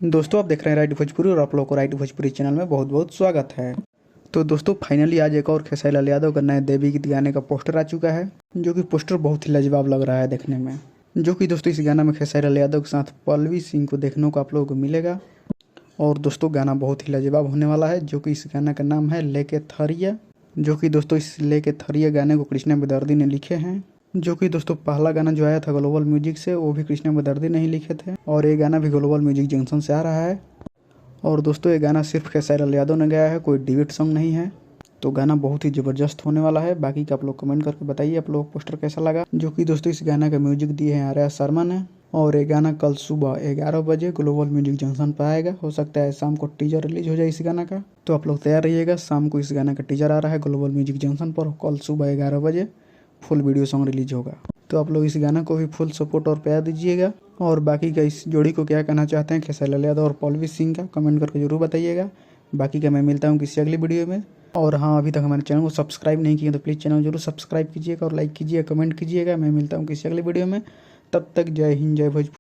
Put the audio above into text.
दोस्तों आप देख रहे हैं राइट भोजपुरी और आप लोगों को राइट भोजपुरी चैनल में बहुत बहुत स्वागत है। तो दोस्तों फाइनली आज एक और खेसारी लाल यादव का नए देवी गीत गाने का पोस्टर आ चुका है, जो कि पोस्टर बहुत ही लाजवाब लग रहा है देखने में। जो कि दोस्तों इस गाना में खेसारी लाल यादव के साथ पल्लवी सिंह को देखने को आप लोगों को मिलेगा। और दोस्तों गाना बहुत ही लाजवाब होने वाला है, जो कि इस गाना का नाम है लेके थरिया। जो कि दोस्तों इस लेके थरिया गाने को कृष्णा बेदर्दी ने लिखे हैं। जो कि दोस्तों पहला गाना जो आया था ग्लोबल म्यूजिक से, वो भी कृष्णा बेदर्दी ने ही लिखे थे, और ये गाना भी ग्लोबल म्यूजिक जंक्शन से आ रहा है। और दोस्तों ये गाना सिर्फ खेसारी लाल यादव ने गाया है, कोई डिबेट सॉन्ग नहीं है। तो गाना बहुत ही ज़बरदस्त होने वाला है। बाकी का आप लोग कमेंट करके बताइए आप लोग पोस्टर कैसा लगा। जो कि दोस्तों इस गाना का म्यूजिक दिए हैं आर्या शर्मा ने। और ये गाना कल सुबह 11 बजे ग्लोबल म्यूजिक जंक्शन पर आएगा। हो सकता है शाम को टीजर रिलीज हो जाए इस गाना का, तो आप लोग तैयार रहिएगा। शाम को इस गाना का टीजर आ रहा है ग्लोबल म्यूजिक जंक्शन पर। कल सुबह 11 बजे फुल वीडियो सॉन्ग रिलीज होगा। तो आप लोग इस गाना को भी फुल सपोर्ट और प्यार दीजिएगा। और बाकी का इस जोड़ी को क्या कहना चाहते हैं खेसारी लाल यादव और पल्लवी सिंह का, कमेंट करके जरूर बताइएगा। बाकी का मैं मिलता हूँ किसी अगली वीडियो में। और हाँ, अभी तक हमारे चैनल को सब्सक्राइब नहीं किया तो प्लीज़ चैनल जरूर सब्सक्राइब कीजिएगा और लाइक कीजिएगा, कमेंट कीजिएगा। मैं मिलता हूँ किसी अगली वीडियो में। तब तक जय हिंद, जय भोजपुरी।